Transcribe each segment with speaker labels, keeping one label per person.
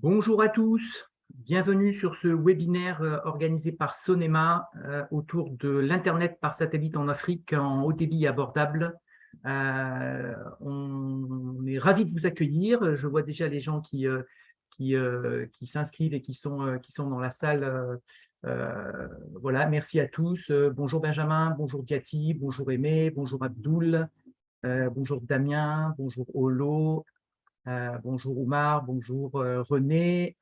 Speaker 1: Bonjour à tous, bienvenue sur ce webinaire organisé par Sonema autour de l'Internet par satellite en Afrique en haut débit abordable. On est ravis de vous accueillir. Je vois déjà les gens qui s'inscrivent et qui sont dans la salle. Voilà, merci à tous. Bonjour Benjamin, bonjour Diati, bonjour Aimé, bonjour Abdoul, bonjour Damien, bonjour Olo. Bonjour Oumar, bonjour René,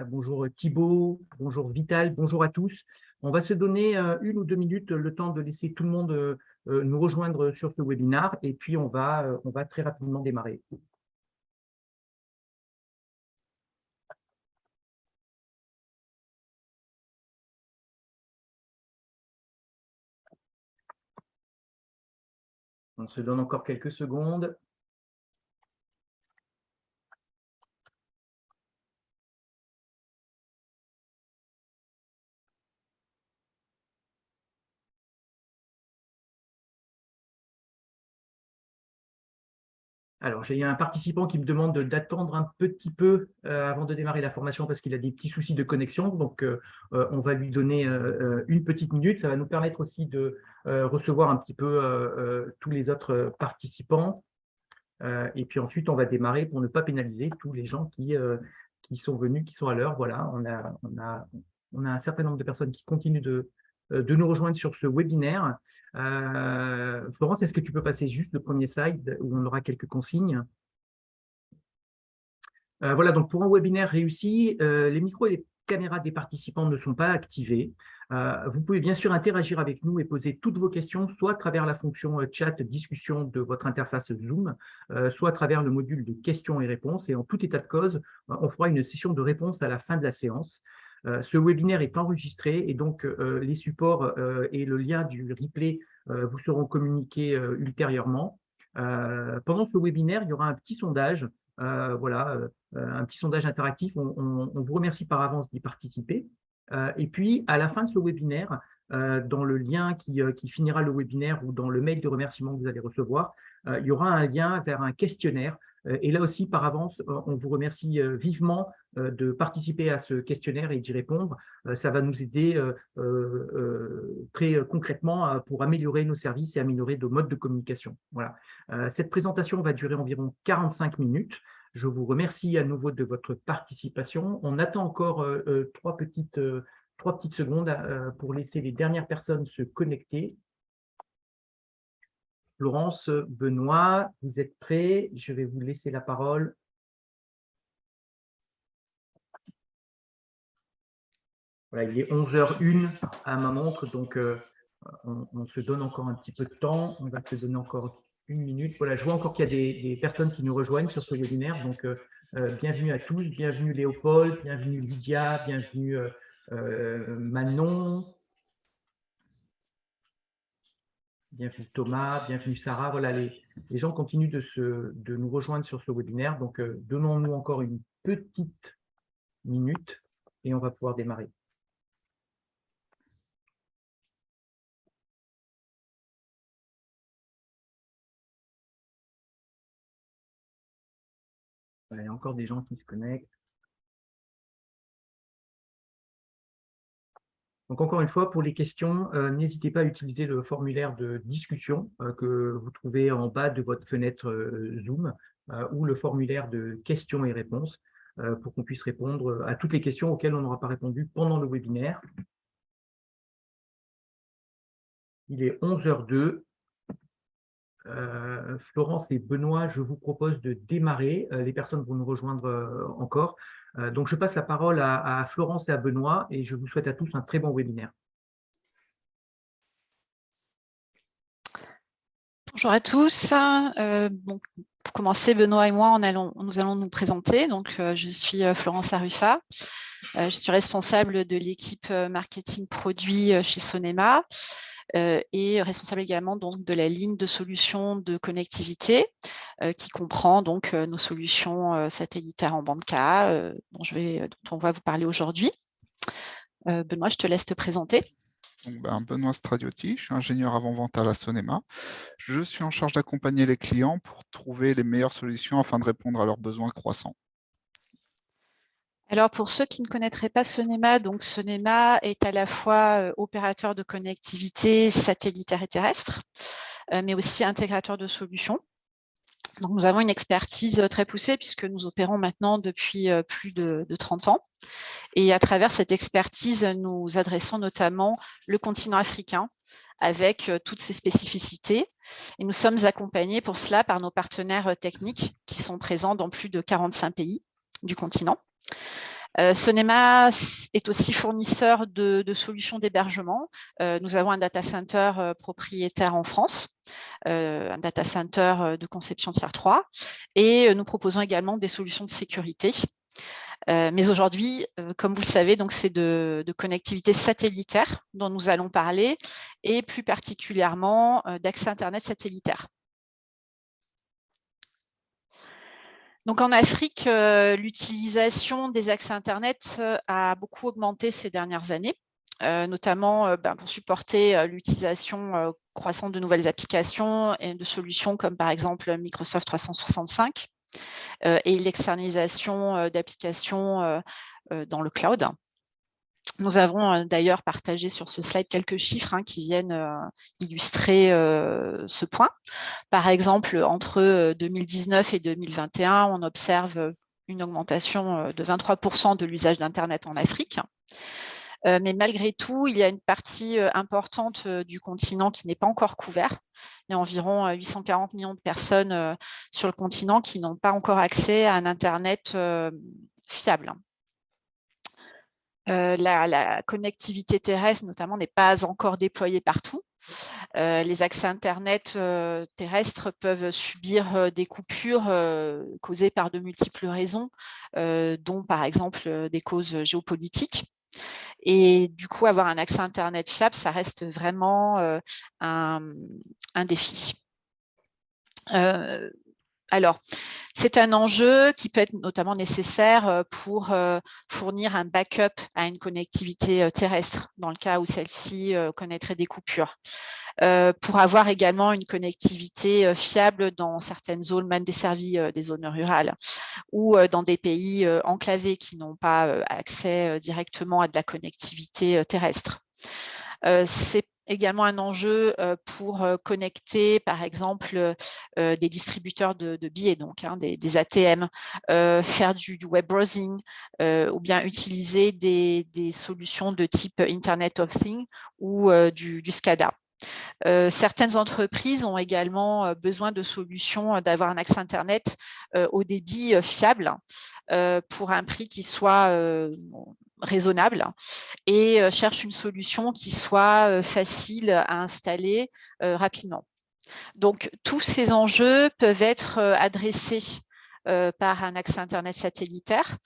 Speaker 1: bonjour Thibaut, bonjour Vital, bonjour à tous. On va se donner 1 ou 2 minutes le temps de laisser tout le monde nous rejoindre sur ce webinaire et puis on va très rapidement démarrer. On se donne encore quelques secondes. Alors, j'ai un participant qui me demande d'attendre un petit peu avant de démarrer la formation parce qu'il a des petits soucis de connexion. Donc, on va lui donner 1 petite minute. Ça va nous permettre aussi de recevoir un petit peu tous les autres participants. Et puis ensuite, on va démarrer pour ne pas pénaliser tous les gens qui sont venus, qui sont à l'heure. Voilà, on a un certain nombre de personnes qui continuent de nous rejoindre sur ce webinaire. Florence, est-ce que tu peux passer juste le premier slide où on aura quelques consignes? Voilà, donc pour un webinaire réussi, les micros et les caméras des participants ne sont pas activés. Vous pouvez bien sûr interagir avec nous et poser toutes vos questions, soit à travers la fonction chat discussion de votre interface Zoom, soit à travers le module de questions et réponses. Et en tout état de cause, on fera une session de réponse à la fin de la séance. Ce webinaire est enregistré et donc les supports et le lien du replay vous seront communiqués ultérieurement. Pendant ce webinaire, il y aura un petit sondage. Voilà, un petit sondage interactif. On vous remercie par avance d'y participer. Et puis, à la fin de ce webinaire, dans le lien qui finira le webinaire ou dans le mail de remerciement que vous allez recevoir, il y aura un lien vers un questionnaire. Et là aussi, par avance, on vous remercie vivement de participer à ce questionnaire et d'y répondre. Ça va nous aider très concrètement pour améliorer nos services et améliorer nos modes de communication. Voilà. Cette présentation va durer environ 45 minutes. Je vous remercie à nouveau de votre participation. On attend encore 3 petites secondes pour laisser les dernières personnes se connecter. Florence, Benoît, vous êtes prêts? Je vais vous laisser la parole. Voilà, il est 11h01 à ma montre, donc on se donne encore un petit peu de temps. On va se donner encore 1 minute. Voilà, je vois encore qu'il y a des personnes qui nous rejoignent sur ce webinaire. Donc, bienvenue à tous. Bienvenue Léopold, bienvenue Lydia, bienvenue Manon. Bienvenue Thomas, bienvenue Sarah. Voilà, les gens continuent de nous rejoindre sur ce webinaire. Donc, donnons-nous encore une petite minute et on va pouvoir démarrer. Voilà, il y a encore des gens qui se connectent. Donc, encore une fois, pour les questions, n'hésitez pas à utiliser le formulaire de discussion que vous trouvez en bas de votre fenêtre Zoom ou le formulaire de questions et réponses pour qu'on puisse répondre à toutes les questions auxquelles on n'aura pas répondu pendant le webinaire. Il est 11h02. Florence et Benoît, je vous propose de démarrer. Les personnes vont nous rejoindre encore. Donc, je passe la parole à Florence et à Benoît et je vous souhaite à tous un très bon webinaire.
Speaker 2: Bonjour à tous. Bon, pour commencer, Benoît et moi, nous allons nous présenter. Donc, je suis Florence Arrufa. Je suis responsable de l'équipe marketing produit chez Sonema et responsable également donc, de la ligne de solutions de connectivité qui comprend donc nos solutions satellitaires en bande K dont on va vous parler aujourd'hui. Benoît, je te laisse te présenter.
Speaker 3: Donc, Benoît Stradiotti, je suis ingénieur avant-vente à la Sonema. Je suis en charge d'accompagner les clients pour trouver les meilleures solutions afin de répondre à leurs besoins croissants.
Speaker 2: Alors, pour ceux qui ne connaîtraient pas Sonema, donc Sonema est à la fois opérateur de connectivité satellitaire et terrestre, mais aussi intégrateur de solutions. Donc, nous avons une expertise très poussée puisque nous opérons maintenant depuis plus de 30 ans. Et à travers cette expertise, nous adressons notamment le continent africain avec toutes ses spécificités. Et nous sommes accompagnés pour cela par nos partenaires techniques qui sont présents dans plus de 45 pays du continent. Sonema est aussi fournisseur de solutions d'hébergement. Nous avons un data center propriétaire en France, un data center de conception tier 3, et nous proposons également des solutions de sécurité. Mais aujourd'hui, comme vous le savez, c'est de connectivité satellitaire dont nous allons parler, et plus particulièrement d'accès Internet satellitaire. Donc en Afrique, l'utilisation des accès Internet a beaucoup augmenté ces dernières années, notamment pour supporter l'utilisation croissante de nouvelles applications et de solutions comme par exemple Microsoft 365 et l'externalisation d'applications dans le cloud. Nous avons d'ailleurs partagé sur ce slide quelques chiffres qui viennent illustrer ce point. Par exemple, entre 2019 et 2021, on observe une augmentation de 23% de l'usage d'Internet en Afrique. Mais malgré tout, il y a une partie importante du continent qui n'est pas encore couverte. Il y a environ 840 millions de personnes sur le continent qui n'ont pas encore accès à un Internet fiable. La connectivité terrestre, notamment, n'est pas encore déployée partout. Les accès Internet terrestres peuvent subir des coupures causées par de multiples raisons, dont par exemple des causes géopolitiques. Et du coup, avoir un accès Internet fiable, ça reste vraiment un défi. Alors, c'est un enjeu qui peut être notamment nécessaire pour fournir un backup à une connectivité terrestre, dans le cas où celle-ci connaîtrait des coupures. Pour avoir également une connectivité fiable dans certaines zones mal desservies des zones rurales ou dans des pays enclavés qui n'ont pas accès directement à de la connectivité terrestre. C'est également un enjeu pour connecter, par exemple, des distributeurs de billets, donc des ATM, faire du web browsing ou bien utiliser des solutions de type Internet of Things ou du SCADA. Certaines entreprises ont également besoin de solutions, d'avoir un accès Internet au débit fiable pour un prix qui soit raisonnable et cherchent une solution qui soit facile à installer rapidement. Donc, tous ces enjeux peuvent être adressés par un accès Internet satellitaire.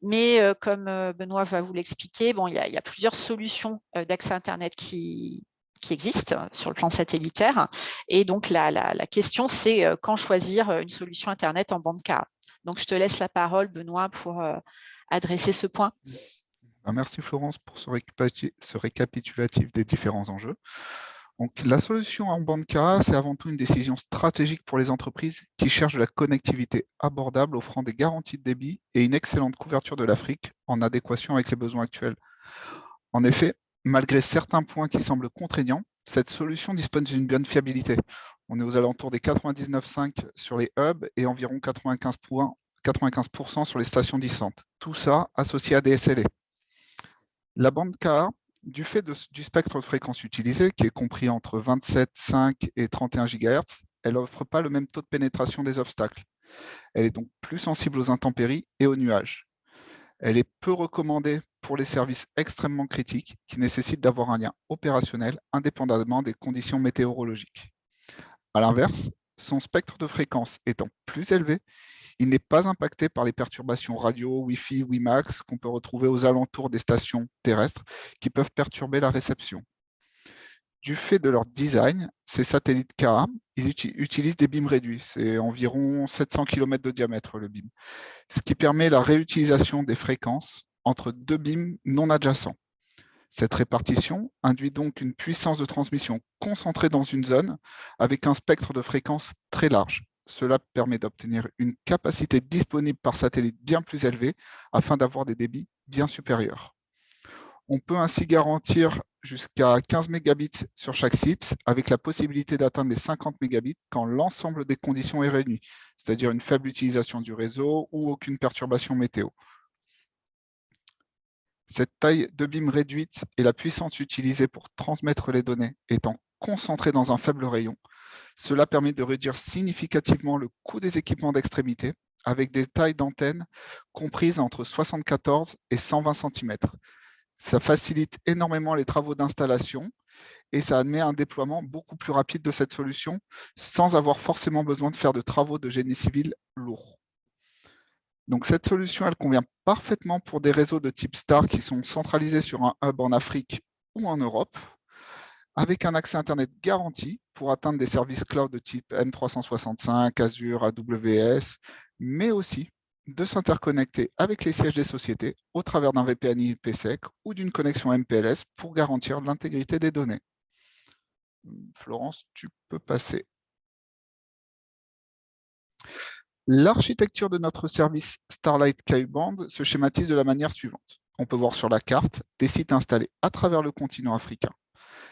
Speaker 2: Mais comme Benoît va vous l'expliquer, il y a plusieurs solutions d'accès Internet qui existent sur le plan satellitaire. Et donc, la question, c'est quand choisir une solution Internet en bande Ka. Donc, je te laisse la parole, Benoît, pour adresser ce point.
Speaker 3: Merci Florence pour ce récapitulatif des différents enjeux. Donc, la solution en bande Ka, c'est avant tout une décision stratégique pour les entreprises qui cherchent de la connectivité abordable, offrant des garanties de débit et une excellente couverture de l'Afrique en adéquation avec les besoins actuels. En effet, malgré certains points qui semblent contraignants, cette solution dispose d'une bonne fiabilité. On est aux alentours des 99,5 sur les hubs et environ 95% sur les stations dissantes. Tout ça associé à des SLA. La bande Ka, du fait du spectre de fréquence utilisé, qui est compris entre 27,5 et 31 GHz, elle n'offre pas le même taux de pénétration des obstacles. Elle est donc plus sensible aux intempéries et aux nuages. Elle est peu recommandée pour les services extrêmement critiques qui nécessitent d'avoir un lien opérationnel indépendamment des conditions météorologiques. À l'inverse, son spectre de fréquence étant plus élevé, il n'est pas impacté par les perturbations radio, Wi-Fi, WiMAX qu'on peut retrouver aux alentours des stations terrestres qui peuvent perturber la réception. Du fait de leur design, ces satellites Ka, ils utilisent des beams réduits. C'est environ 700 km de diamètre, le beam, ce qui permet la réutilisation des fréquences entre deux beams non adjacents. Cette répartition induit donc une puissance de transmission concentrée dans une zone avec un spectre de fréquence très large, Cela permet d'obtenir une capacité disponible par satellite bien plus élevée afin d'avoir des débits bien supérieurs. On peut ainsi garantir jusqu'à 15 mégabits sur chaque site, avec la possibilité d'atteindre les 50 mégabits quand l'ensemble des conditions est réuni, c'est-à-dire une faible utilisation du réseau ou aucune perturbation météo. Cette taille de BIM réduite et la puissance utilisée pour transmettre les données étant concentrées dans un faible rayon, cela permet de réduire significativement le coût des équipements d'extrémité avec des tailles d'antennes comprises entre 74 et 120 cm. Ça facilite énormément les travaux d'installation et ça admet un déploiement beaucoup plus rapide de cette solution sans avoir forcément besoin de faire de travaux de génie civil lourds. Donc cette solution, elle convient parfaitement pour des réseaux de type Star qui sont centralisés sur un hub en Afrique ou en Europe, avec un accès Internet garanti pour atteindre des services cloud de type M365, Azure, AWS, mais aussi de s'interconnecter avec les sièges des sociétés au travers d'un VPN IPsec ou d'une connexion MPLS pour garantir l'intégrité des données. Florence, tu peux passer. L'architecture de notre service Starlight Ku-band se schématise de la manière suivante. On peut voir sur la carte des sites installés à travers le continent africain.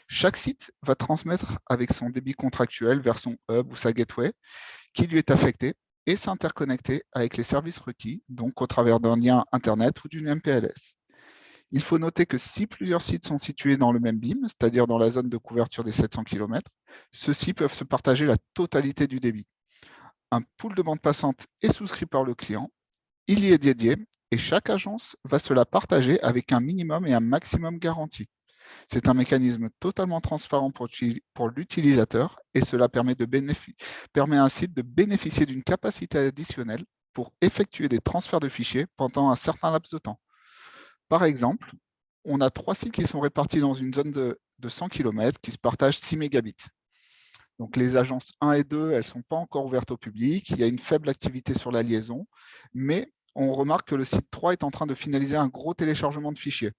Speaker 3: Chaque site va transmettre avec son débit contractuel vers son hub ou sa gateway qui lui est affecté et s'interconnecter avec les services requis, donc au travers d'un lien Internet ou d'une MPLS. Il faut noter que si plusieurs sites sont situés dans le même BIM, c'est-à-dire dans la zone de couverture des 700 km, ceux-ci peuvent se partager la totalité du débit. Un pool de bande passante est souscrit par le client, il y est dédié et chaque agence va se la partager avec un minimum et un maximum garanti. C'est un mécanisme totalement transparent pour l'utilisateur et cela permet à un site de bénéficier d'une capacité additionnelle pour effectuer des transferts de fichiers pendant un certain laps de temps. Par exemple, on a 3 sites qui sont répartis dans une zone de 100 km qui se partagent 6 mégabits. Donc les agences 1 et 2, elles ne sont pas encore ouvertes au public, il y a une faible activité sur la liaison, mais on remarque que le site 3 est en train de finaliser un gros téléchargement de fichiers.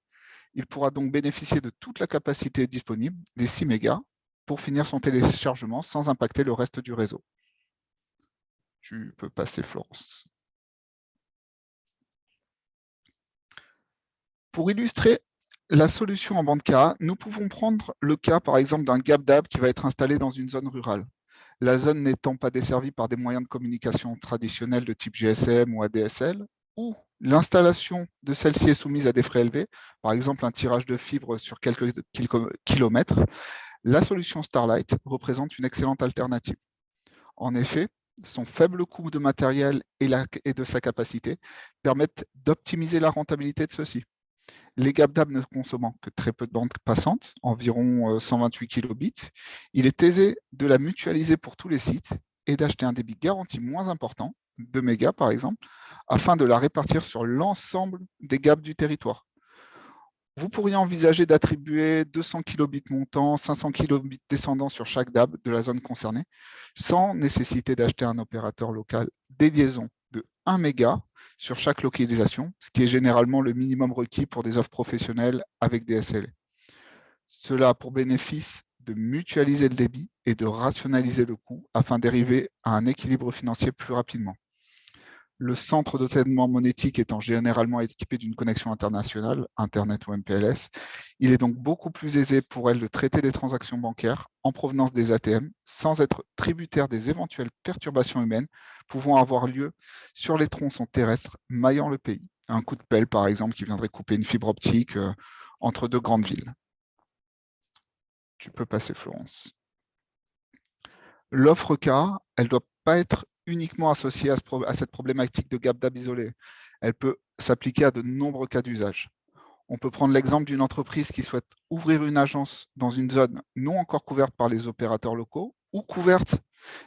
Speaker 3: Il pourra donc bénéficier de toute la capacité disponible, des 6 mégas, pour finir son téléchargement sans impacter le reste du réseau. Tu peux passer, Florence. Pour illustrer la solution en bande Ka, nous pouvons prendre le cas, par exemple, d'un GapDAB qui va être installé dans une zone rurale. La zone n'étant pas desservie par des moyens de communication traditionnels de type GSM ou ADSL, ou l'installation de celle-ci est soumise à des frais élevés, par exemple un tirage de fibre sur quelques kilomètres, la solution Starlight représente une excellente alternative. En effet, son faible coût de matériel et de sa capacité permettent d'optimiser la rentabilité de ceux-ci. Les GapDAB ne consommant que très peu de bandes passantes, environ 128 kilobits, il est aisé de la mutualiser pour tous les sites et d'acheter un débit garanti moins important, 2 mégas par exemple, afin de la répartir sur l'ensemble des GAP du territoire. Vous pourriez envisager d'attribuer 200 kilobits montants, 500 kilobits descendants sur chaque DAB de la zone concernée, sans nécessité d'acheter un opérateur local des liaisons de 1 méga sur chaque localisation, ce qui est généralement le minimum requis pour des offres professionnelles avec des SLA. Cela a pour bénéfice de mutualiser le débit et de rationaliser le coût afin d'arriver à un équilibre financier plus rapidement. Le centre de traitement monétique étant généralement équipé d'une connexion internationale, Internet ou MPLS, il est donc beaucoup plus aisé pour elle de traiter des transactions bancaires en provenance des ATM sans être tributaire des éventuelles perturbations humaines pouvant avoir lieu sur les tronçons terrestres maillant le pays. Un coup de pelle, par exemple, qui viendrait couper une fibre optique entre 2 grandes villes. Tu peux passer, Florence. L'offre Ka, elle ne doit pas être uniquement associée à cette problématique de GapDAB isolé. Elle peut s'appliquer à de nombreux cas d'usage. On peut prendre l'exemple d'une entreprise qui souhaite ouvrir une agence dans une zone non encore couverte par les opérateurs locaux ou couverte,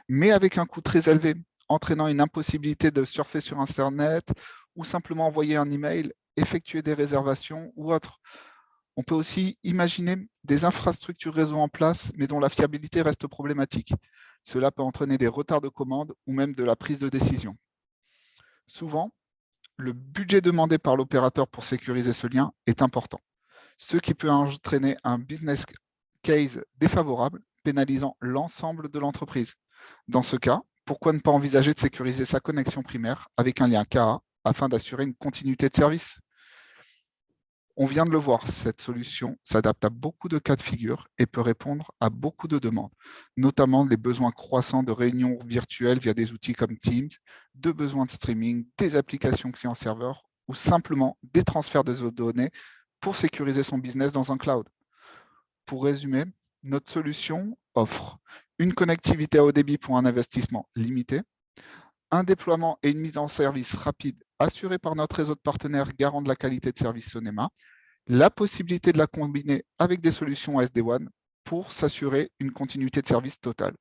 Speaker 3: mais avec un coût très élevé, entraînant une impossibilité de surfer sur Internet ou simplement envoyer un email, effectuer des réservations ou autre. On peut aussi imaginer des infrastructures réseau en place, mais dont la fiabilité reste problématique. Cela peut entraîner des retards de commande ou même de la prise de décision. Souvent, le budget demandé par l'opérateur pour sécuriser ce lien est important, ce qui peut entraîner un business case défavorable, pénalisant l'ensemble de l'entreprise. Dans ce cas, Pourquoi ne pas envisager de sécuriser sa connexion primaire avec un lien KA afin d'assurer une continuité de service? On vient de le voir, cette solution s'adapte à beaucoup de cas de figure et peut répondre à beaucoup de demandes, notamment les besoins croissants de réunions virtuelles via des outils comme Teams, de besoins de streaming, des applications client-serveur ou simplement des transferts de données pour sécuriser son business dans un cloud. Pour résumer, notre solution offre une connectivité à haut débit pour un investissement limité, un déploiement et une mise en service rapide assurés par notre réseau de partenaires garant de la qualité de service Sonema, la possibilité de la combiner avec des solutions SD-WAN pour s'assurer une continuité de service totale.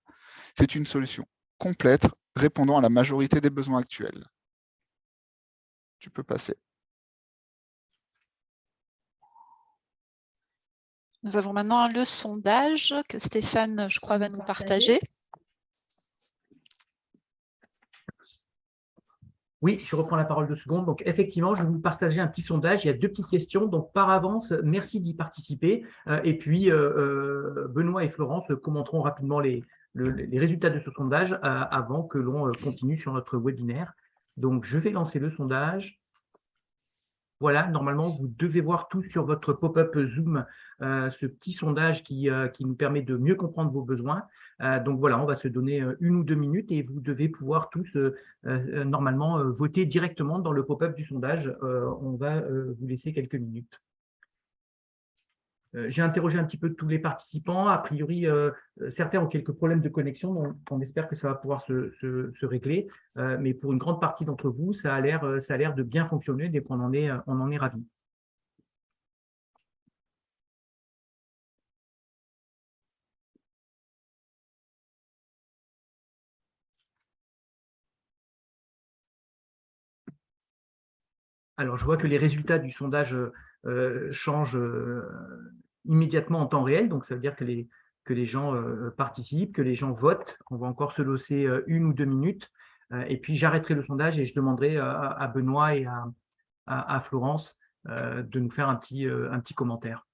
Speaker 3: C'est une solution complète répondant à la majorité des besoins actuels. Tu peux passer.
Speaker 2: Nous avons maintenant le sondage que Stéphane, je crois, va nous partager.
Speaker 1: Oui, je reprends la parole 2 secondes. Donc, effectivement, je vais vous partager un petit sondage. Il y a 2 petites questions. Donc, par avance, merci d'y participer. Et puis, Benoît et Florence commenteront rapidement les résultats de ce sondage avant que l'on continue sur notre webinaire. Donc, je vais lancer le sondage. Voilà, normalement, vous devez voir tout sur votre pop-up Zoom, ce petit sondage qui nous permet de mieux comprendre vos besoins. Donc voilà, on va se donner 1 ou 2 minutes et vous devez pouvoir tous normalement voter directement dans le pop-up du sondage. On va vous laisser quelques minutes. J'ai interrogé un petit peu tous les participants. A priori, certains ont quelques problèmes de connexion, donc on espère que ça va pouvoir se régler. Mais pour une grande partie d'entre vous, ça a l'air de bien fonctionner, et on en est ravis. Alors, je vois que les résultats du sondage changent immédiatement en temps réel. Donc, ça veut dire que les gens participent, que les gens votent. On va encore se laisser 1 ou 2 minutes. Et puis, j'arrêterai le sondage et je demanderai à Benoît et à Florence de nous faire un petit commentaire.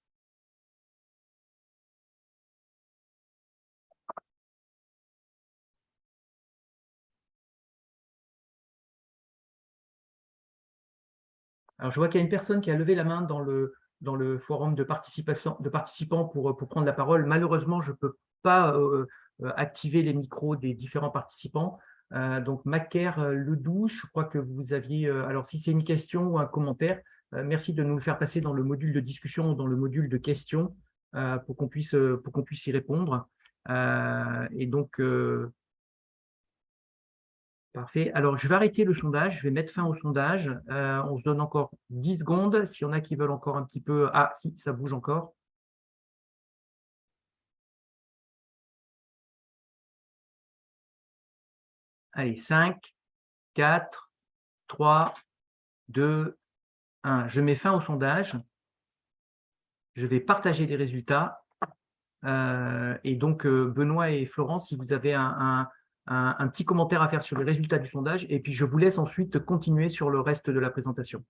Speaker 1: Alors, je vois qu'il y a une personne qui a levé la main dans le forum de participants pour prendre la parole. Malheureusement, je ne peux pas activer les micros des différents participants. Donc, Macaire Ledoux, je crois que vous aviez… alors, si c'est une question ou un commentaire, merci de nous le faire passer dans le module de discussion ou dans le module de questions pour qu'on puisse y répondre. Et donc… Parfait. Alors, je vais arrêter le sondage. Je vais mettre fin au sondage. On se donne encore 10 secondes. S'il y en a qui veulent encore un petit peu… Ah, si, ça bouge encore. Allez, 5, 4, 3, 2, 1. Je mets fin au sondage. Je vais partager les résultats. Et donc, Benoît et Florence, si vous avez un petit commentaire à faire sur les résultats du sondage, et puis je vous laisse ensuite continuer sur le reste de la présentation.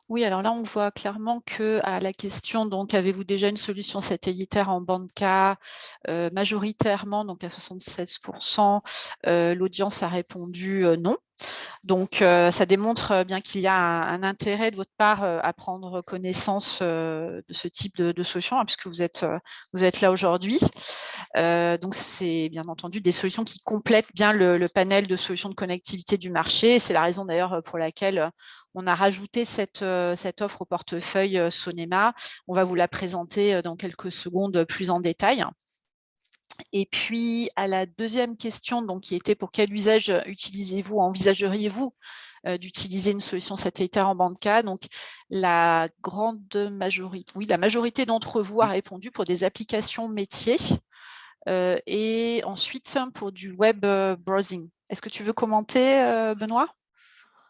Speaker 2: Oui, alors là, on voit clairement qu'à la question, donc, avez-vous déjà une solution satellitaire en bande K majoritairement, donc à 76%, l'audience a répondu non. Donc, ça démontre bien qu'il y a un intérêt de votre part à prendre connaissance de ce type de solution, hein, puisque vous êtes là aujourd'hui. Donc, c'est bien entendu des solutions qui complètent bien le panel de solutions de connectivité du marché. C'est la raison d'ailleurs pour laquelle on a rajouté cette offre au portefeuille Sonema. On va vous la présenter dans quelques secondes plus en détail. Et puis, à la deuxième question, donc, qui était pour quel usage envisageriez-vous d'utiliser une solution satellitaire en bande K? Donc, la majorité d'entre vous a répondu pour des applications métiers et ensuite pour du web browsing. Est-ce que tu veux commenter, Benoît?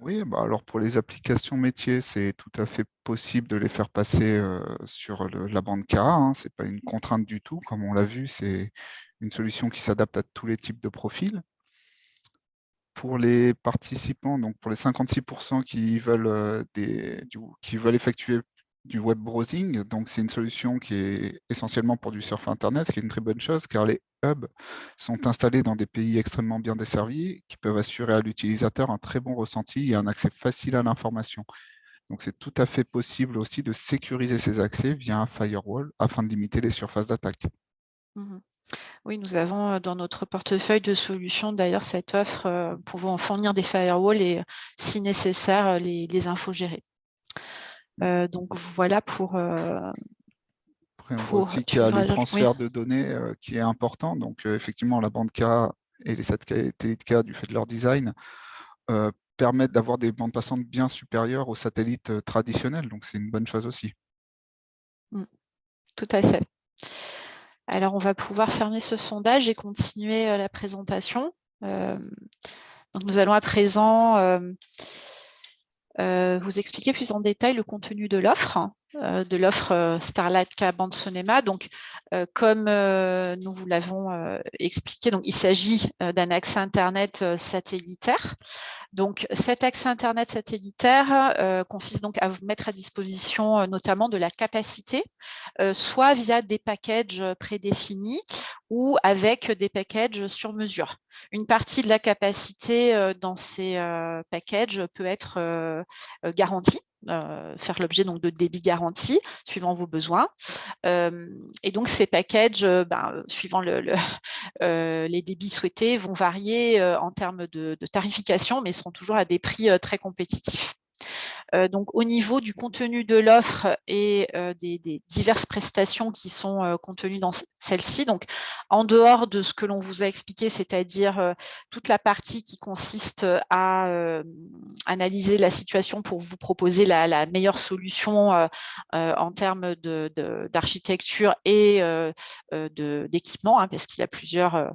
Speaker 3: Oui, alors pour les applications métiers, c'est tout à fait possible de les faire passer sur la bande K. Ce n'est pas une contrainte du tout. Comme on l'a vu, c'est une solution qui s'adapte à tous les types de profils. Pour les participants, donc pour les 56% qui veulent effectuer du web browsing. Donc, c'est une solution qui est essentiellement pour du surf Internet, ce qui est une très bonne chose, car les hubs sont installés dans des pays extrêmement bien desservis, qui peuvent assurer à l'utilisateur un très bon ressenti et un accès facile à l'information. Donc, c'est tout à fait possible aussi de sécuriser ces accès via un firewall afin de limiter les surfaces d'attaque.
Speaker 2: Oui, nous avons dans notre portefeuille de solutions d'ailleurs cette offre pouvant fournir des firewalls et, si nécessaire, les infogérer. Donc voilà pour
Speaker 3: Après, on voit aussi qu'il y a les transferts de données qui est important. Donc, effectivement, la bande K et les satellites K, du fait de leur design, permettent d'avoir des bandes passantes bien supérieures aux satellites traditionnels. Donc, c'est une bonne chose aussi.
Speaker 2: Tout à fait. Alors, on va pouvoir fermer ce sondage et continuer la présentation. Donc, nous allons à présent vous expliquer plus en détail le contenu de l'offre Starlight Ka-band Sonema. Donc, comme nous vous l'avons expliqué, donc, il s'agit d'un accès Internet satellitaire. Donc, cet accès Internet satellitaire consiste donc à vous mettre à disposition notamment de la capacité, soit via des packages prédéfinis ou avec des packages sur mesure. Une partie de la capacité dans ces packages peut être garantie, faire l'objet donc de débits garantis suivant vos besoins. Et donc ces packages, suivant les débits souhaités, vont varier en termes de tarification, mais seront toujours à des prix très compétitifs. Donc, au niveau du contenu de l'offre et des diverses prestations qui sont contenues dans celle-ci, donc en dehors de ce que l'on vous a expliqué, c'est-à-dire toute la partie qui consiste à analyser la situation pour vous proposer la meilleure solution en termes d'architecture et d'équipement, parce qu'il y a plusieurs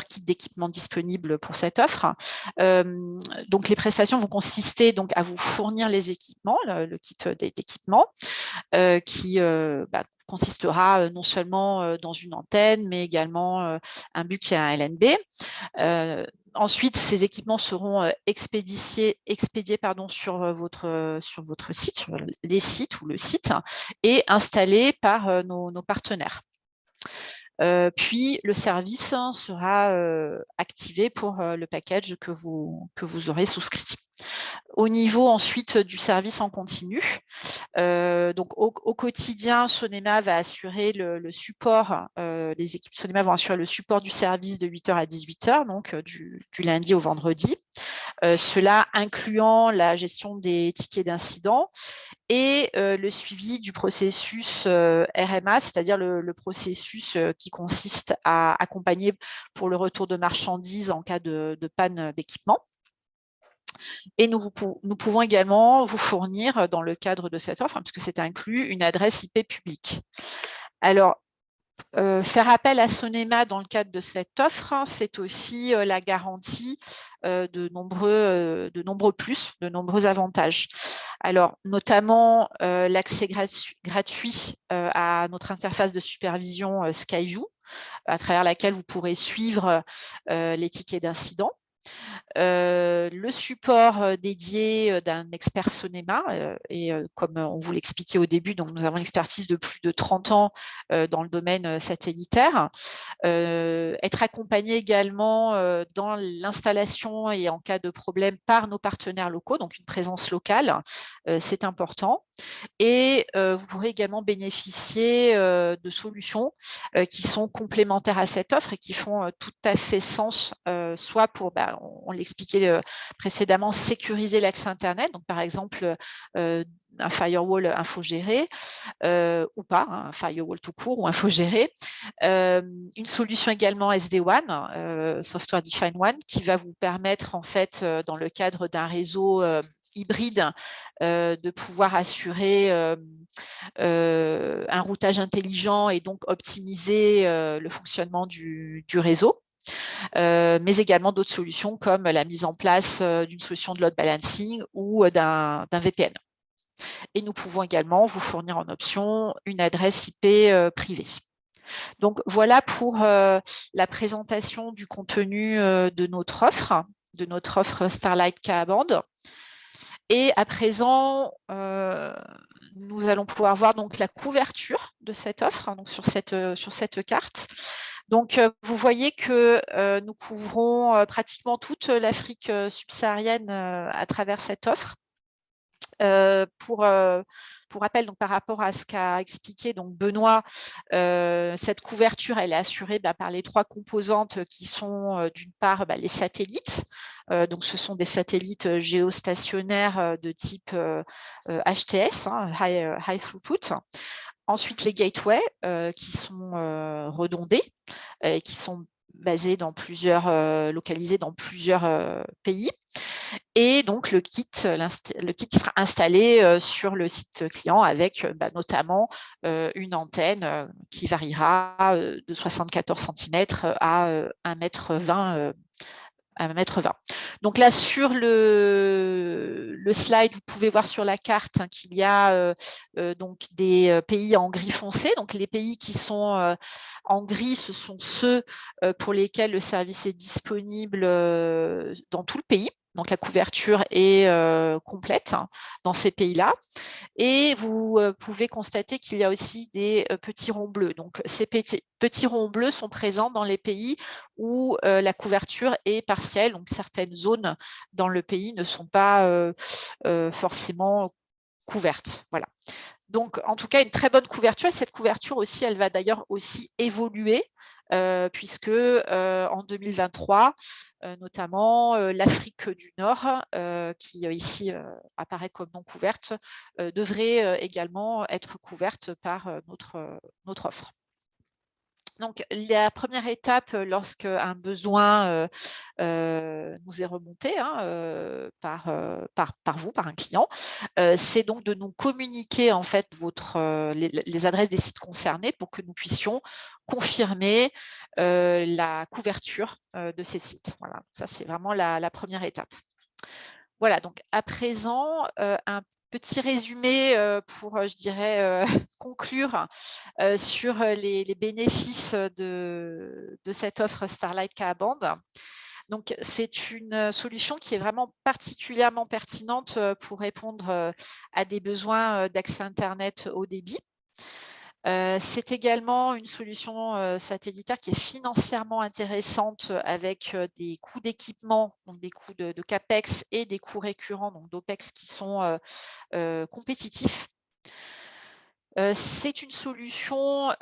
Speaker 2: kits d'équipement disponibles pour cette offre. Donc, les prestations vont consister donc à vous fournir les équipements, le kit d'équipement, qui consistera non seulement dans une antenne, mais également un BUC et un LNB. Ensuite, ces équipements seront expédiés sur votre site, sur les sites ou le site, et installés par nos partenaires. Puis, le service sera activé pour le package que vous aurez souscrit. Au niveau ensuite du service en continu, donc au quotidien, Sonema va assurer le support, les équipes Sonema vont assurer le support du service de 8h à 18h, donc du lundi au vendredi, cela incluant la gestion des tickets d'incident et le suivi du processus RMA, c'est-à-dire le processus qui consiste à accompagner pour le retour de marchandises en cas de panne d'équipement. Et nous pouvons également vous fournir, dans le cadre de cette offre, puisque c'est inclus, une adresse IP publique. Alors, faire appel à Sonema dans le cadre de cette offre, c'est aussi la garantie de nombreux avantages. Alors, notamment l'accès gratuit à notre interface de supervision Skyview, à travers laquelle vous pourrez suivre les tickets d'incident. Le support dédié d'un expert Sonema, et comme on vous l'expliquait au début, donc nous avons une expertise de plus de 30 ans dans le domaine satellitaire. Être accompagné également dans l'installation et en cas de problème par nos partenaires locaux, donc une présence locale, c'est important. Et vous pourrez également bénéficier de solutions qui sont complémentaires à cette offre et qui font tout à fait sens, soit pour, on l'expliquait précédemment, sécuriser l'accès Internet, donc par exemple un firewall infogéré ou pas, un firewall tout court ou infogéré. Une solution également SD-WAN, Software Defined WAN, qui va vous permettre en fait, dans le cadre d'un réseau hybride, de pouvoir assurer un routage intelligent et donc optimiser le fonctionnement du réseau. Mais également d'autres solutions comme la mise en place d'une solution de load balancing ou d'un VPN. Et nous pouvons également vous fournir en option une adresse IP privée. Donc voilà pour la présentation du contenu de notre offre Starlight Ka-band. Et à présent, nous allons pouvoir voir donc la couverture de cette offre, hein, donc sur cette carte. Donc, vous voyez que nous couvrons pratiquement toute l'Afrique subsaharienne à travers cette offre. Pour rappel, donc, par rapport à ce qu'a expliqué donc, Benoît, cette couverture elle est assurée par les 3 composantes qui sont d'une part les satellites. Donc, ce sont des satellites géostationnaires de type HTS, hein, High Throughput. Ensuite, les gateways qui sont redondés et qui sont basés localisés dans plusieurs pays. Et donc, le kit sera installé sur le site client avec notamment une antenne qui variera de 74 cm à 1,20 m. Donc là, sur le slide, vous pouvez voir sur la carte qu'il y a donc des pays en gris foncé. Donc les pays qui sont en gris, ce sont ceux pour lesquels le service est disponible dans tout le pays. Donc la couverture est complète dans ces pays-là. Et vous pouvez constater qu'il y a aussi des petits ronds bleus. Donc ces petits ronds bleus sont présents dans les pays où la couverture est partielle. Donc certaines zones dans le pays ne sont pas forcément couvertes. Voilà. Donc, en tout cas, une très bonne couverture. Et cette couverture aussi, elle va d'ailleurs aussi évoluer puisque en 2023, notamment l'Afrique du Nord, qui ici apparaît comme non couverte, devrait également être couverte par notre offre. Donc, la première étape, lorsqu'un besoin nous est remonté par vous, par un client, c'est donc de nous communiquer en fait les adresses des sites concernés pour que nous puissions confirmer la couverture de ces sites. Voilà, ça c'est vraiment la première étape. Voilà, donc à présent, un petit résumé pour, je dirais, conclure sur les bénéfices de cette offre Starlight Ka-band. Donc, c'est une solution qui est vraiment particulièrement pertinente pour répondre à des besoins d'accès Internet haut débit. C'est également une solution satellitaire qui est financièrement intéressante avec des coûts d'équipement, donc des coûts de CAPEX et des coûts récurrents, donc d'OPEX qui sont compétitifs. C'est une solution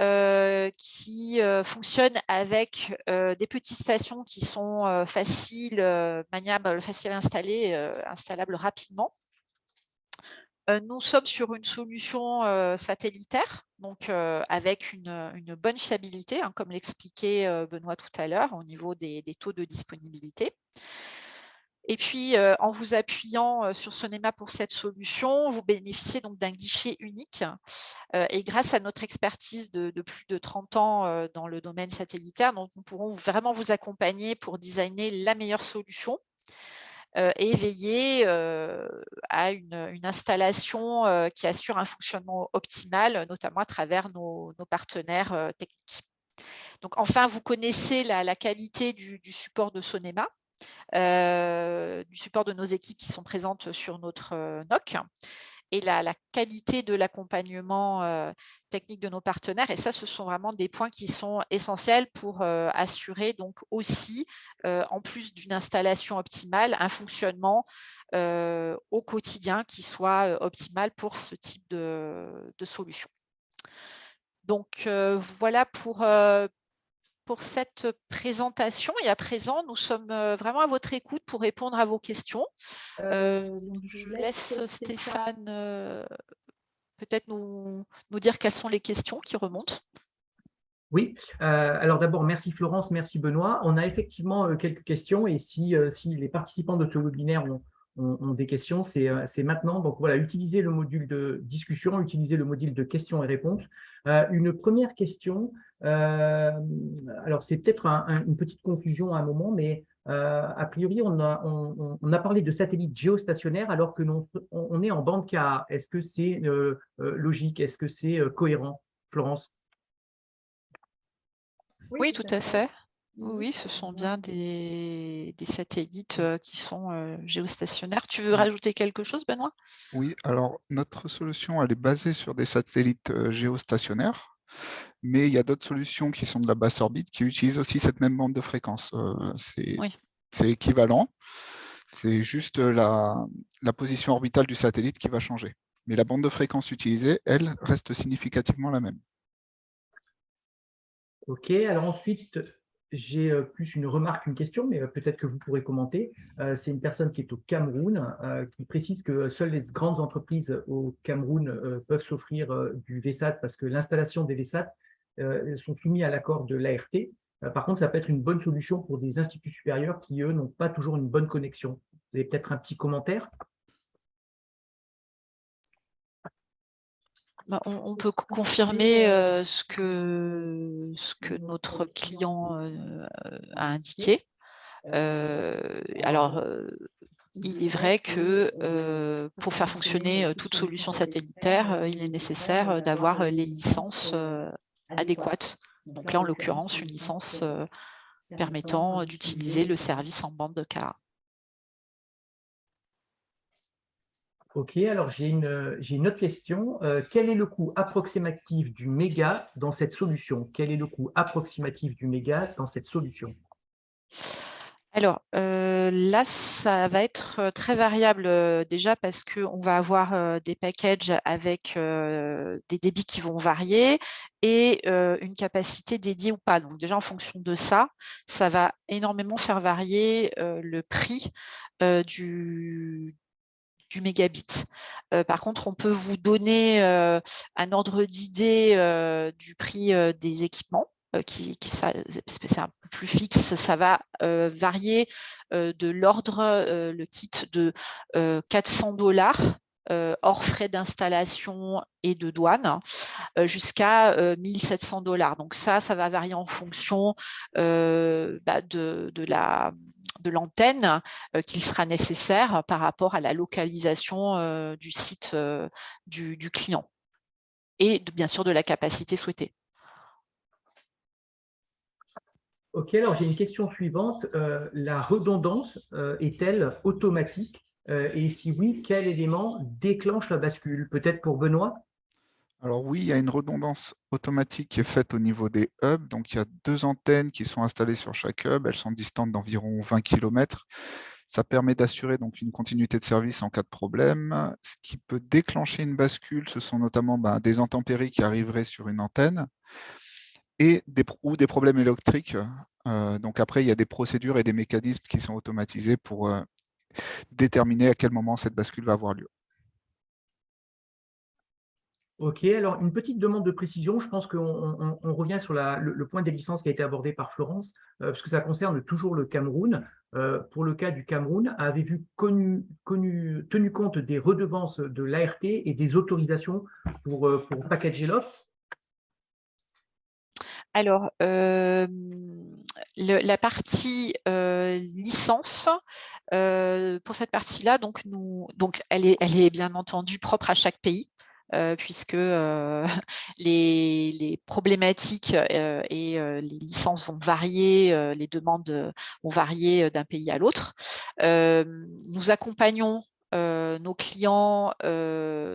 Speaker 2: qui fonctionne avec des petites stations qui sont faciles, maniables, faciles à installer, installables rapidement. Nous sommes sur une solution satellitaire, donc avec une bonne fiabilité, comme l'expliquait Benoît tout à l'heure, au niveau des taux de disponibilité. Et puis, en vous appuyant sur Sonema pour cette solution, vous bénéficiez donc d'un guichet unique. Et grâce à notre expertise de plus de 30 ans dans le domaine satellitaire, donc nous pourrons vraiment vous accompagner pour designer la meilleure solution et veiller à une installation qui assure un fonctionnement optimal, notamment à travers nos partenaires techniques. Donc, enfin, vous connaissez la qualité du support de Sonema, du support de nos équipes qui sont présentes sur notre NOC et la qualité de l'accompagnement technique de nos partenaires. Et ça, ce sont vraiment des points qui sont essentiels pour assurer donc aussi, en plus d'une installation optimale, un fonctionnement au quotidien qui soit optimal pour ce type de solution. Donc, voilà pour cette présentation. Et à présent, nous sommes vraiment à votre écoute pour répondre à vos questions. Je laisse Stéphane peut-être nous dire quelles sont les questions qui remontent.
Speaker 1: Oui, alors d'abord, merci Florence, merci Benoît. On a effectivement quelques questions et si les participants de ce webinaire ont des questions, c'est maintenant. Donc voilà, utilisez le module de discussion, utilisez le module de questions et réponses. Une première question, alors c'est peut-être une petite confusion à un moment, mais a priori, on a parlé de satellites géostationnaires alors que on est en bande Ka. Est-ce que c'est logique? Est-ce que c'est cohérent, Florence?
Speaker 2: Oui, tout à fait. Oui, ce sont bien des satellites qui sont géostationnaires. Tu veux rajouter quelque chose, Benoît?
Speaker 3: Oui, alors notre solution, elle est basée sur des satellites géostationnaires, mais il y a d'autres solutions qui sont de la basse orbite qui utilisent aussi cette même bande de fréquence.
Speaker 2: Oui.
Speaker 3: C'est équivalent, c'est juste la position orbitale du satellite qui va changer. Mais la bande de fréquence utilisée, elle, reste significativement la même.
Speaker 1: OK, alors ensuite, j'ai plus une remarque qu'une question, mais peut-être que vous pourrez commenter. C'est une personne qui est au Cameroun, qui précise que seules les grandes entreprises au Cameroun peuvent s'offrir du VSAT parce que l'installation des VSAT sont soumis à l'accord de l'ART. Par contre, ça peut être une bonne solution pour des instituts supérieurs qui, eux, n'ont pas toujours une bonne connexion. Vous avez peut-être un petit commentaire?
Speaker 2: On peut confirmer ce que notre client a indiqué. Alors, il est vrai que pour faire fonctionner toute solution satellitaire, il est nécessaire d'avoir les licences adéquates. Donc là, en l'occurrence, une licence permettant d'utiliser le service en bande de Ka.
Speaker 1: OK, alors j'ai une autre question. Quel est le coût approximatif du méga dans cette solution? Quel est le coût approximatif du méga dans cette solution?
Speaker 2: Alors là, ça va être très variable déjà parce qu'on va avoir des packages avec des débits qui vont varier et une capacité dédiée ou pas. Donc déjà, en fonction de ça, ça va énormément faire varier le prix du mégabit. Par contre, on peut vous donner un ordre d'idée du prix des équipements. C'est un peu plus fixe, ça va varier de l'ordre, le kit de $400 hors frais d'installation et de douane, jusqu'à $1 700. Donc ça va varier en fonction de l'antenne qu'il sera nécessaire par rapport à la localisation du site du client et bien sûr de la capacité souhaitée.
Speaker 1: OK, alors j'ai une question suivante. La redondance est-elle automatique? Et si oui, quel élément déclenche la bascule? Peut-être pour Benoît?
Speaker 3: Alors oui, il y a une redondance automatique qui est faite au niveau des hubs. Donc il y a 2 antennes qui sont installées sur chaque hub. Elles sont distantes d'environ 20 km. Ça permet d'assurer donc une continuité de service en cas de problème. Ce qui peut déclencher une bascule, ce sont notamment des intempéries qui arriveraient sur une antenne et ou des problèmes électriques. Donc après, il y a des procédures et des mécanismes qui sont automatisés pour déterminer à quel moment cette bascule va avoir lieu.
Speaker 1: OK, alors une petite demande de précision. Je pense qu'on revient sur le point des licences qui a été abordé par Florence, parce que ça concerne toujours le Cameroun. Pour le cas du Cameroun, avez-vous tenu compte des redevances de l'ART et des autorisations pour packager l'offre?
Speaker 2: Alors, la partie licence, pour cette partie-là, donc elle est bien entendu propre à chaque pays, puisque les problématiques et les licences vont varier, les demandes vont varier d'un pays à l'autre. Nous accompagnons nos clients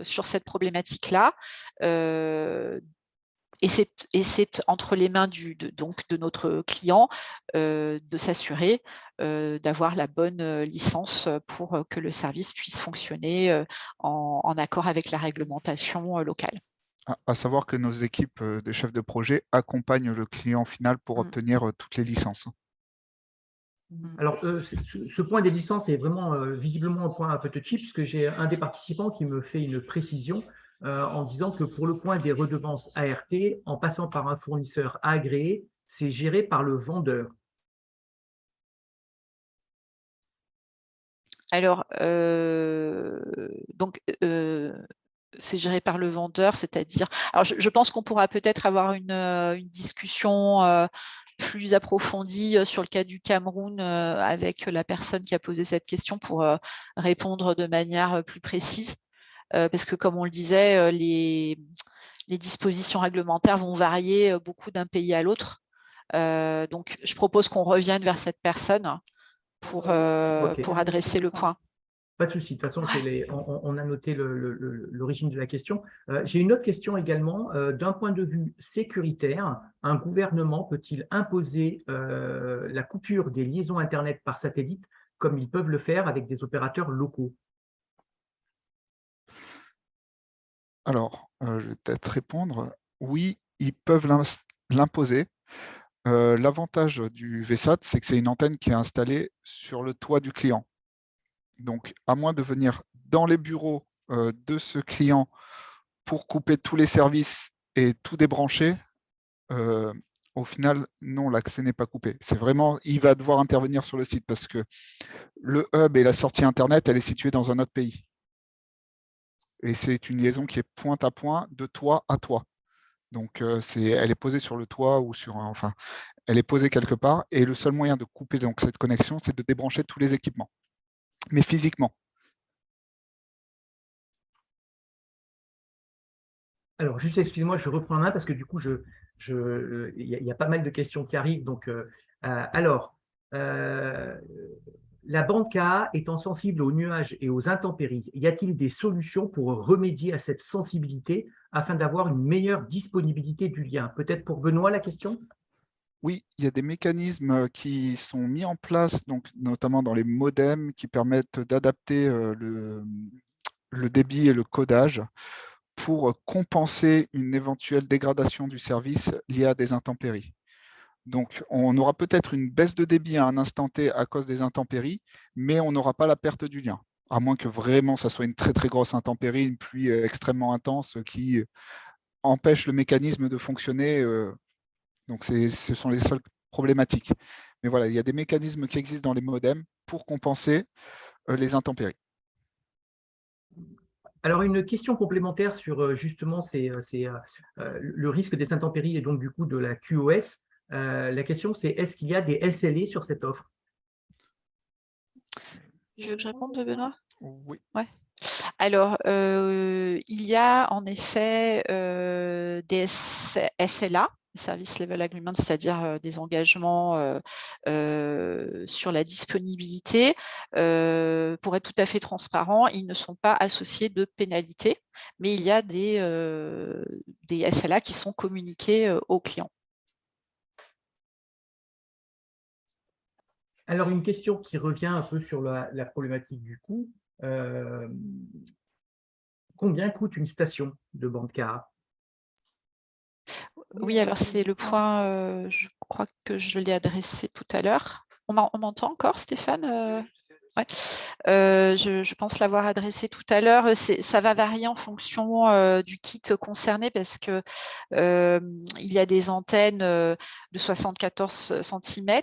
Speaker 2: sur cette problématique-là. Et c'est entre les mains de notre client de s'assurer d'avoir la bonne licence pour que le service puisse fonctionner en accord avec la réglementation locale.
Speaker 3: À savoir que nos équipes de chefs de projet accompagnent le client final pour obtenir toutes les licences.
Speaker 1: Alors, ce point des licences est vraiment visiblement un point un peu touchy, puisque j'ai un des participants qui me fait une précision en disant que pour le point des redevances ART, en passant par un fournisseur agréé, c'est géré par le vendeur.
Speaker 2: Alors, c'est géré par le vendeur, c'est-à-dire… Alors, je pense qu'on pourra peut-être avoir une discussion plus approfondie sur le cas du Cameroun avec la personne qui a posé cette question pour répondre de manière plus précise. Parce que, comme on le disait, les dispositions réglementaires vont varier beaucoup d'un pays à l'autre. Donc, je propose qu'on revienne vers cette personne pour adresser le point.
Speaker 1: Pas de souci. De toute façon, on a noté l'origine de la question. J'ai une autre question également. D'un point de vue sécuritaire, un gouvernement peut-il imposer la coupure des liaisons Internet par satellite comme ils peuvent le faire avec des opérateurs locaux?
Speaker 3: Alors, je vais peut-être répondre. Oui, ils peuvent l'imposer. L'avantage du VSAT, c'est que c'est une antenne qui est installée sur le toit du client. Donc, à moins de venir dans les bureaux de ce client pour couper tous les services et tout débrancher, au final, non, l'accès n'est pas coupé. C'est vraiment, il va devoir intervenir sur le site parce que le hub et la sortie Internet, elle est située dans un autre pays. Et c'est une liaison qui est point à point, de toit à toit. Donc, elle est posée sur le toit ou enfin, elle est posée quelque part. Et le seul moyen de couper donc, cette connexion, c'est de débrancher tous les équipements, mais physiquement.
Speaker 1: Alors, juste, excusez-moi, je reprends la main parce que du coup, il y a pas mal de questions qui arrivent. Donc, la bande KA étant sensible aux nuages et aux intempéries, y a-t-il des solutions pour remédier à cette sensibilité afin d'avoir une meilleure disponibilité du lien? Peut-être pour Benoît, la question?
Speaker 3: Oui, il y a des mécanismes qui sont mis en place, donc, notamment dans les modems, qui permettent d'adapter le débit et le codage pour compenser une éventuelle dégradation du service liée à des intempéries. Donc, on aura peut-être une baisse de débit à un instant T à cause des intempéries, mais on n'aura pas la perte du lien, à moins que vraiment ça soit une très très grosse intempérie, une pluie extrêmement intense qui empêche le mécanisme de fonctionner. Donc, ce sont les seules problématiques. Mais voilà, il y a des mécanismes qui existent dans les modems pour compenser les intempéries.
Speaker 1: Alors, une question complémentaire sur justement le risque des intempéries et donc du coup de la QoS. La question, c'est est-ce qu'il y a des SLA sur cette offre?
Speaker 2: Je veux que je réponde, Benoît?
Speaker 3: Oui.
Speaker 2: Ouais. Alors, il y a en effet des SLA, Service Level Agreement, c'est-à-dire des engagements sur la disponibilité. Pour être tout à fait transparent, ils ne sont pas associés de pénalités, mais il y a des SLA qui sont communiqués aux clients.
Speaker 1: Alors, une question qui revient un peu sur la problématique du coût. Combien coûte une station de bande KA?
Speaker 2: Oui, alors c'est le point, je crois que je l'ai adressé tout à l'heure. On m'entend encore, Stéphane? Ouais. Je pense l'avoir adressé tout à l'heure. Ça va varier en fonction du kit concerné parce que il y a des antennes de 74 cm,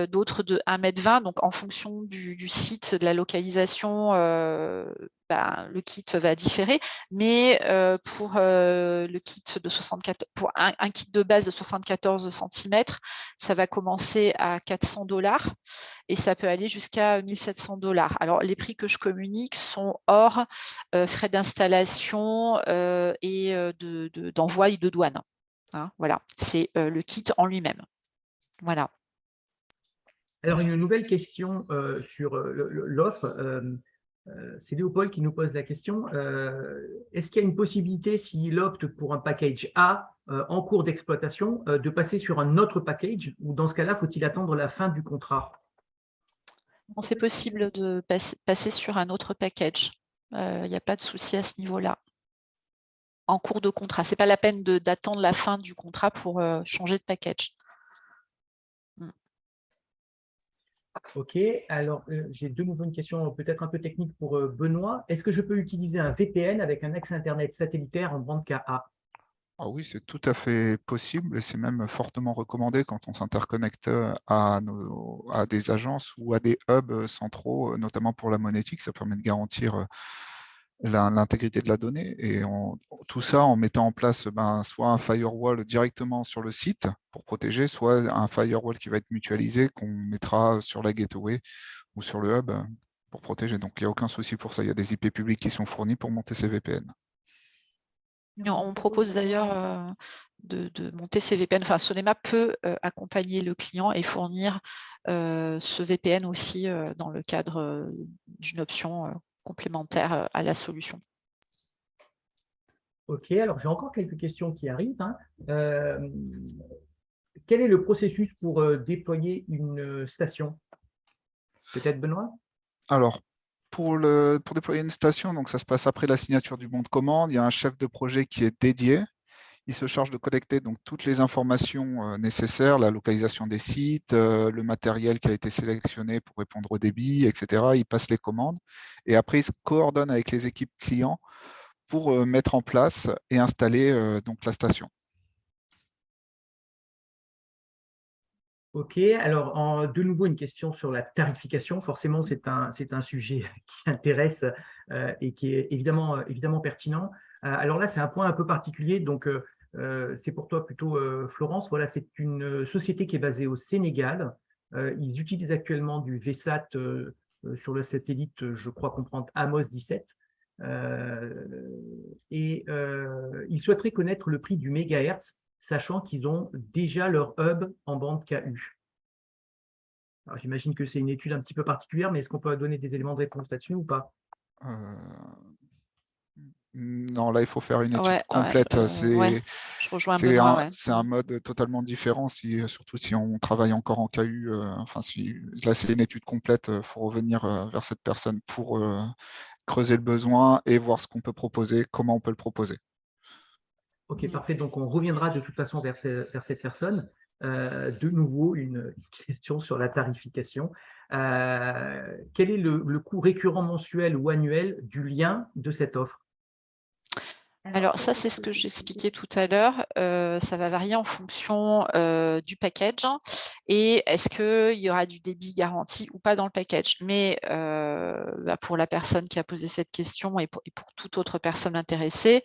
Speaker 2: d'autres de 1,20 m. Donc, en fonction du site, de la localisation, le kit va différer. Mais pour le kit de 74, pour un kit de base de 74 cm, ça va commencer à 400 $. Et ça peut aller jusqu'à 1 700 $. Alors, les prix que je communique sont hors frais d'installation et d'envoi et de douane. Hein, voilà, c'est le kit en lui-même. Voilà.
Speaker 1: Alors, une nouvelle question sur l'offre. C'est Léopold qui nous pose la question. Est-ce qu'il y a une possibilité, s'il opte pour un package A en cours d'exploitation, de passer sur un autre package, ou dans ce cas-là, faut-il attendre la fin du contrat?
Speaker 2: C'est possible de passer sur un autre package. Il n'y a pas de souci à ce niveau-là. En cours de contrat. Ce n'est pas la peine d'attendre la fin du contrat pour changer de package.
Speaker 1: Ok, alors j'ai de nouveau une question peut-être un peu technique pour Benoît. Est-ce que je peux utiliser un VPN avec un accès Internet satellitaire en bande KA?
Speaker 3: Ah oui, c'est tout à fait possible et c'est même fortement recommandé quand on s'interconnecte à des agences ou à des hubs centraux, notamment pour la monétique. Ça permet de garantir l'intégrité de la donnée et tout ça en mettant en place soit un firewall directement sur le site pour protéger, soit un firewall qui va être mutualisé qu'on mettra sur la gateway ou sur le hub pour protéger. Donc, il n'y a aucun souci pour ça. Il y a des IP publics qui sont fournis pour monter ces VPN.
Speaker 2: On propose d'ailleurs de monter ces VPN. Enfin, Sonema peut accompagner le client et fournir ce VPN aussi dans le cadre d'une option complémentaire à la solution.
Speaker 1: OK, alors j'ai encore quelques questions qui arrivent, hein. Quel est le processus pour déployer une station? Peut-être Benoît?
Speaker 3: Alors, pour déployer une station, donc ça se passe après la signature du bon de commande. Il y a un chef de projet qui est dédié. Il se charge de collecter donc toutes les informations nécessaires, la localisation des sites, le matériel qui a été sélectionné pour répondre au débit, etc. Il passe les commandes et après il se coordonne avec les équipes clients pour mettre en place et installer donc la station.
Speaker 1: OK, alors de nouveau une question sur la tarification. Forcément, c'est un sujet qui intéresse et qui est évidemment pertinent. Alors là, c'est un point un peu particulier, donc c'est pour toi plutôt, Florence. Voilà, c'est une société qui est basée au Sénégal. Ils utilisent actuellement du VSAT sur le satellite, je crois comprendre Amos 17. Ils souhaiteraient connaître le prix du mégahertz, sachant qu'ils ont déjà leur hub en bande KU. Alors, j'imagine que c'est une étude un petit peu particulière, mais est-ce qu'on peut donner des éléments de réponse là-dessus ou pas?
Speaker 3: Non, là, il faut faire une étude
Speaker 2: Ouais,
Speaker 3: complète.
Speaker 2: ouais, je rejoins Benoît. Ouais.
Speaker 3: C'est un mode totalement différent, surtout si on travaille encore en KU. Enfin, là, c'est une étude complète. Il faut revenir vers cette personne pour creuser le besoin et voir ce qu'on peut proposer, comment on peut le proposer.
Speaker 1: Ok, parfait. Donc, on reviendra de toute façon vers cette personne. De nouveau, une question sur la tarification. Quel est le coût récurrent mensuel ou annuel du lien de cette offre?
Speaker 2: Alors ça, c'est ce que j'expliquais tout à l'heure. Ça va varier en fonction du package et est-ce qu'il y aura du débit garanti ou pas dans le package. Mais pour la personne qui a posé cette question et pour toute autre personne intéressée,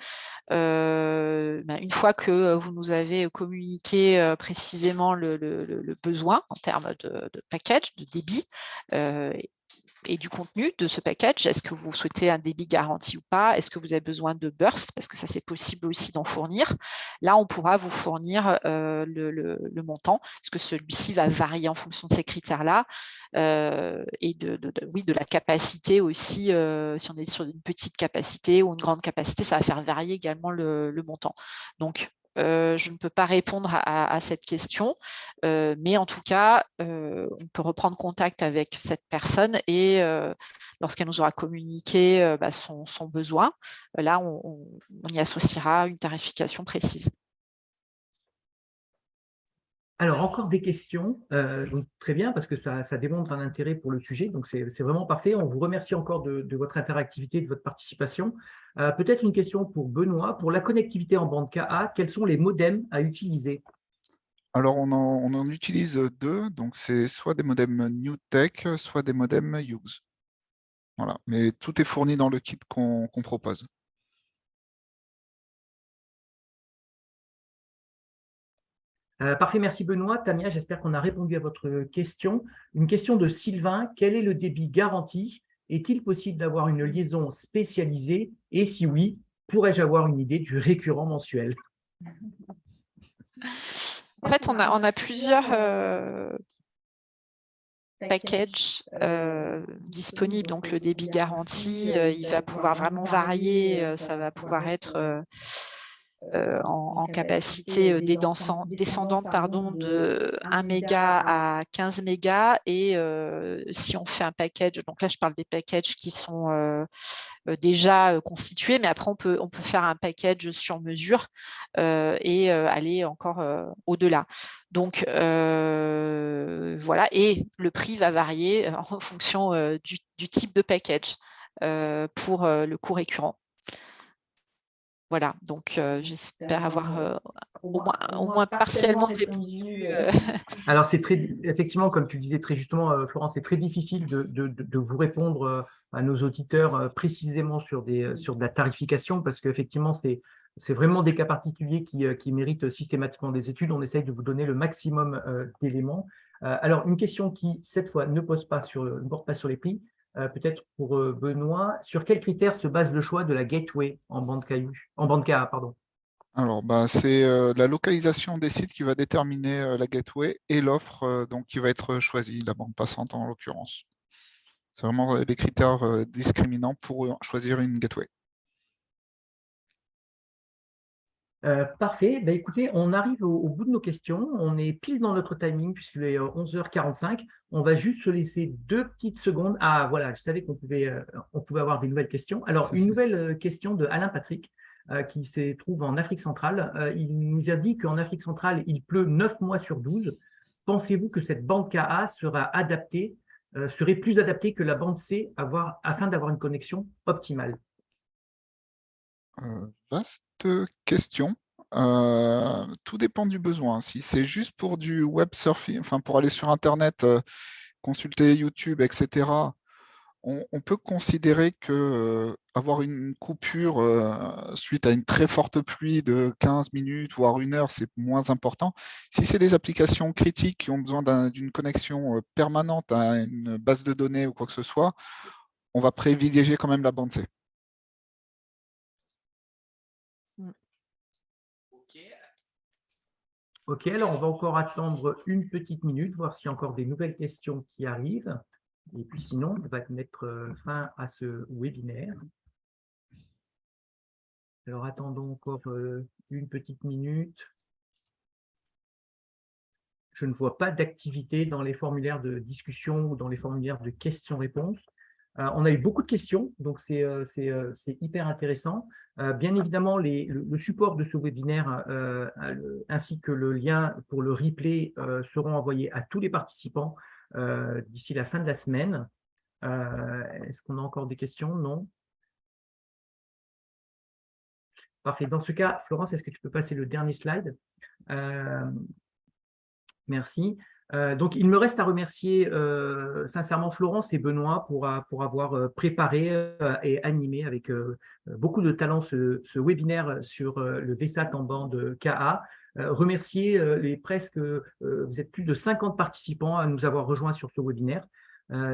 Speaker 2: une fois que vous nous avez communiqué précisément le besoin en termes de package, de débit, et du contenu de ce package. Est-ce que vous souhaitez un débit garanti ou pas? Est-ce que vous avez besoin de burst? Parce que ça, c'est possible aussi d'en fournir. Là, on pourra vous fournir le montant, parce que celui-ci va varier en fonction de ces critères-là et de la capacité aussi. Si on est sur une petite capacité ou une grande capacité, ça va faire varier également le montant. Donc, je ne peux pas répondre à cette question, mais en tout cas, on peut reprendre contact avec cette personne et lorsqu'elle nous aura communiqué son besoin, là, on y associera une tarification précise.
Speaker 1: Alors, encore des questions. Donc, très bien, parce que ça démontre un intérêt pour le sujet. Donc, c'est vraiment parfait. On vous remercie encore de votre interactivité, de votre participation. Peut-être une question pour Benoît. Pour la connectivité en bande KA, quels sont les modems à utiliser?
Speaker 3: Alors, on en utilise deux. Donc, c'est soit des modems NewTek, soit des modems Hughes. Voilà. Mais tout est fourni dans le kit qu'on propose.
Speaker 1: Parfait, merci Benoît. Tamia, j'espère qu'on a répondu à votre question. Une question de Sylvain. Quel est le débit garanti? Est-il possible d'avoir une liaison spécialisée? Et si oui, pourrais-je avoir une idée du récurrent mensuel?
Speaker 2: En fait, on a plusieurs packages disponibles. Donc, le débit garanti, il va pouvoir vraiment varier. Ça va pouvoir être en capacité descendante de 1 méga à 15 mégas. Et si on fait un package, donc là, je parle des packages qui sont déjà constitués, mais après, on peut faire un package sur mesure et aller encore au-delà. Donc, voilà. Et le prix va varier en fonction du type de package pour le coût récurrent. Voilà, donc j'espère avoir au moins partiellement répondu.
Speaker 1: Alors, c'est effectivement, comme tu disais très justement, Florence, c'est très difficile de vous répondre à nos auditeurs précisément sur de la tarification parce qu'effectivement, c'est vraiment des cas particuliers qui méritent systématiquement des études. On essaye de vous donner le maximum d'éléments. Alors, une question qui, cette fois, ne porte pas sur les prix. Peut-être pour Benoît, sur quels critères se base le choix de la gateway en bande KA, pardon.
Speaker 3: Alors, c'est la localisation des sites qui va déterminer la gateway et l'offre donc qui va être choisie, la bande passante en l'occurrence. C'est vraiment les critères discriminants pour choisir une gateway.
Speaker 1: Parfait. Écoutez, on arrive au bout de nos questions. On est pile dans notre timing puisqu'il est 11h45. On va juste se laisser 2 petites secondes. Ah, voilà, je savais qu'on pouvait avoir des nouvelles questions. Alors, une nouvelle question de Alain Patrick qui se trouve en Afrique centrale. Il nous a dit qu'en Afrique centrale, il pleut 9 mois sur 12. Pensez-vous que cette bande KA serait plus adaptée que la bande C afin d'avoir une connexion optimale?
Speaker 3: Vaste question. Tout dépend du besoin. Si c'est juste pour du web surfing, enfin pour aller sur Internet, consulter YouTube, etc., on peut considérer que avoir une coupure suite à une très forte pluie de 15 minutes, voire 1 heure, c'est moins important. Si c'est des applications critiques qui ont besoin d'une connexion permanente à une base de données ou quoi que ce soit, on va privilégier quand même la bande C.
Speaker 1: Ok, alors on va encore attendre une petite minute, voir s'il y a encore des nouvelles questions qui arrivent. Et puis sinon, on va mettre fin à ce webinaire. Alors attendons encore une petite minute. Je ne vois pas d'activité dans les formulaires de discussion ou dans les formulaires de questions-réponses. On a eu beaucoup de questions, donc c'est hyper intéressant. Bien évidemment, le support de ce webinaire ainsi que le lien pour le replay seront envoyés à tous les participants d'ici la fin de la semaine. Est-ce qu'on a encore des questions? Non. Parfait. Dans ce cas, Florence, est-ce que tu peux passer le dernier slide? Merci. Donc, il me reste à remercier sincèrement Florence et Benoît pour avoir préparé et animé avec beaucoup de talent ce webinaire sur le VSAT en bande KA. Remercier vous êtes plus de 50 participants à nous avoir rejoints sur ce webinaire.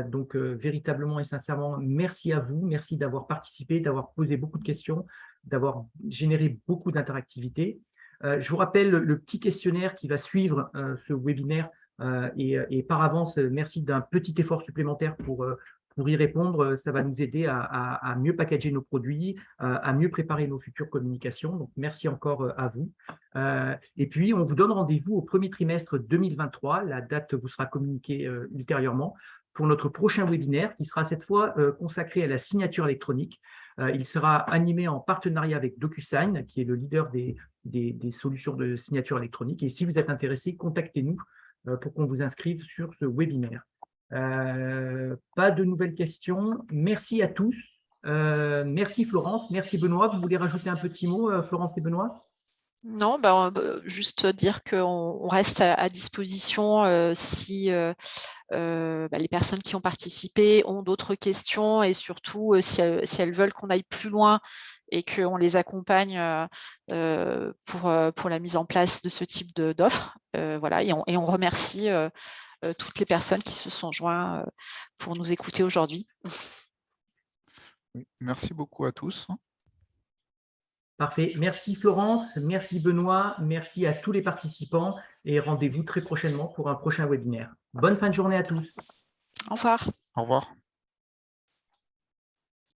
Speaker 1: Donc, véritablement et sincèrement, merci à vous. Merci d'avoir participé, d'avoir posé beaucoup de questions, d'avoir généré beaucoup d'interactivité. Je vous rappelle le petit questionnaire qui va suivre ce webinaire et par avance, merci d'un petit effort supplémentaire pour y répondre. Ça va nous aider à mieux packager nos produits, à mieux préparer nos futures communications. Donc, merci encore à vous. Et puis, on vous donne rendez-vous au premier trimestre 2023. La date vous sera communiquée ultérieurement pour notre prochain webinaire qui sera cette fois consacré à la signature électronique. Il sera animé en partenariat avec DocuSign, qui est le leader des solutions de signature électronique. Et si vous êtes intéressé, contactez-nous pour qu'on vous inscrive sur ce webinaire. Pas de nouvelles questions. Merci à tous. Merci Florence, merci Benoît. Vous voulez rajouter un petit mot, Florence et Benoît?
Speaker 2: Non, juste dire qu'on reste à disposition si les personnes qui ont participé ont d'autres questions et surtout si elles veulent qu'on aille plus loin et qu'on les accompagne pour la mise en place de ce type d'offres. Voilà, et on remercie toutes les personnes qui se sont jointes pour nous écouter aujourd'hui.
Speaker 3: Oui, merci beaucoup à tous.
Speaker 1: Parfait. Merci Florence, merci Benoît, merci à tous les participants et rendez-vous très prochainement pour un prochain webinaire. Bonne fin de journée à tous.
Speaker 2: Au revoir.
Speaker 3: Au revoir.